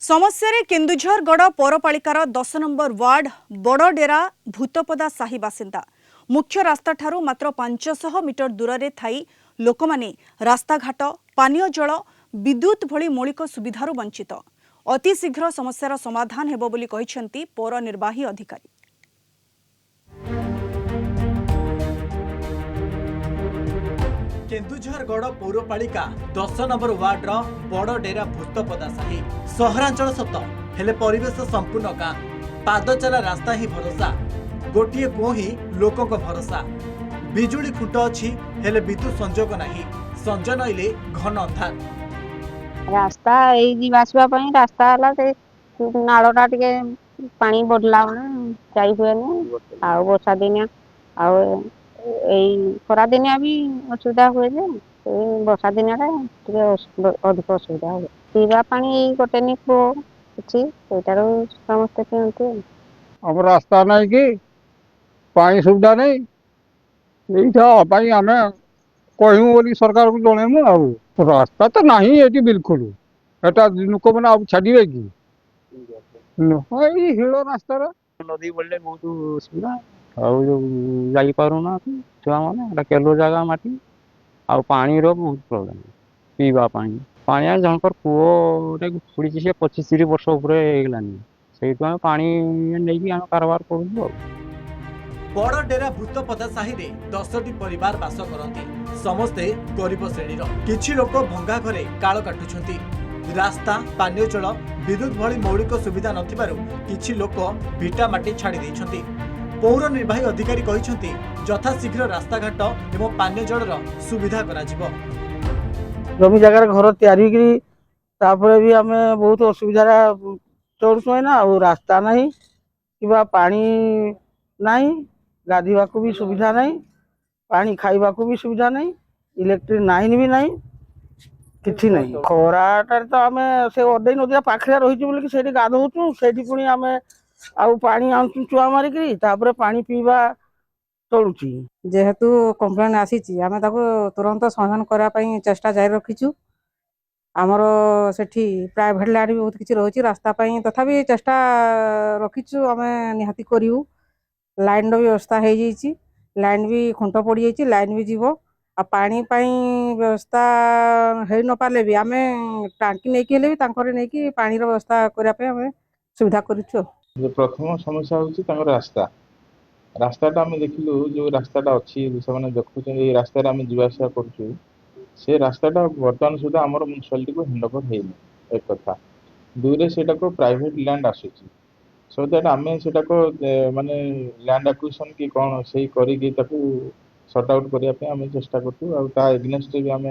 समस्या Kendujhargarh पौरपालिकार 10 number ward बड़डेरा भूतपदा साही बासिंदा मुख्य रास्ता ठारू मात्र 500 मीटर दूर में थाई लोक माने रास्ताघाट पानीय जल विद्युत भली मौलिक सुविधार वंचित अति शीघ्र समस्यार समाधान हेबो बोली कहिसेंती पौर निर्वाही अधिकारी। केन्दुझरगढ़ पौरपालिका 10 नंबर वार्ड बड़डेरा भूतपदा साही सहरांचल सत हेले परिवेश संपूर्ण गाँ पाद चला रास्ता ही भरोसा गोटे कुओं ही लोक भरोसा बिजुली खुंट अच्छी हेले विद्युत संजोग नहीं संज नईले घन अंधार रास्ता रास्ता नाड़ा टे पानी बढ़ला जाई हुए वर्षा दिन खरा दिनिया भी असुविधा हुए वर्षा दिन अधिक असुविधा हुए पीवा पानी गोटे कूओ अच्छी समस्ते पीते अब रास्ता नहीं कि पानी सुविधा नहीं यही आम कहूँ बोली सरकार को जनइमु आ रास्ता तो नहीं ये बिल्कुल एटा लोक मैंने अब छाड़े कि हिल रास्ता नदी बढ़ले बहुत असुविधा आपारूना छुआ मैंने केलो जगह माटी आ पानी बहुत प्रोब्लेम पीवा पानी पानी जनकर कूओ खुड़ी से 25-30 वर्ष उपरानी से पानी नहीं आम कारबार करूँ। बड़डेरा भूतपदा साही रे 10टी परिवार बास करती समस्ते गरीब श्रेणीर किछि लोक भंगा घरे काल काटुछंती रास्ता पानीय जल विद्युत भली मौलिक सुविधा नथिबारु किछि लोक भिटा माटी छाड़ी दैछंती। पौर निर्वाही अधिकारी कहिछंती यथाशीघ्र रास्ताघाट एवं पानीय जलर सुविधा करा जिवो। जमी जगार घर तैयारी भी आम बहुत असुविधा चलुँ ना रास्ता नहीं कि पानी नहीं गाधीवा को भी सुविधा नहीं पानी खाइबा को भी सुविधा नहीं इलेक्ट्रिक लाइन भी नहीं किछि नहीं खराटार तो आम से अदई नदी पाखे रही से गाधौचु से पुणी आम पानी आनु चुआ मारिकी पानी पीवा चलुची जेहेतु कंप्लेन आसी आम तुरंत समाधान करने चेष्टा जारी रखीचु आमर सेठी प्राइवेट लैंड भी बहुत किसी रही रास्ता तथापि चेष्टा रखीचु आम निहाती करू लाइन व्यवस्था हो जाइए लाइन भी खुंट पड़ जाइए लाइन भी जीव आ पानी व्यवस्था हो न पारे भी आम टांकी नहीं कि पानी व्यवस्था करने सुविधा करूँ। प्रथम समस्या हूँ रास्ता रास्ताटा आम देखिलु जो रास्ताटा अच्छी से देखुं रास्तार आम जावासा करूँ से रास्ताटा बर्तमान सुधा आम म्यूनिसिपालिटी को हैंडओवर है एक कथा दुई से प्राइवेट लैंड आसूची सो दैट आम से माने लैंड एक्विजिशन कि कौन से सर्ट आउट करने आम चेष्टा करूँ एग्नेस्ट भी आम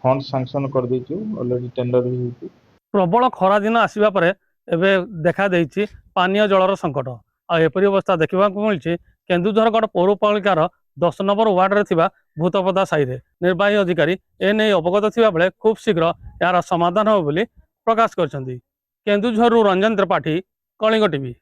फंड सैंक्शन कर देचु ऑलरेडी टेंडर भी होती प्रबल खरा दिन आसवा पर एबे देखा देइछि पानीय जलर संकट आपर अवस्था देखा मिली केन्दुझरगढ़ पौरपालिकार 10 नंबर वार्ड रे थिबा भूतपदा साही रे निर्वाही अधिकारी एने अवगत थिबा बेले खूब शीघ्र यार समाधान हो बोली प्रकाश करछंती। केन्दुझरु रंजन त्रिपाठी कलिंग टीवी।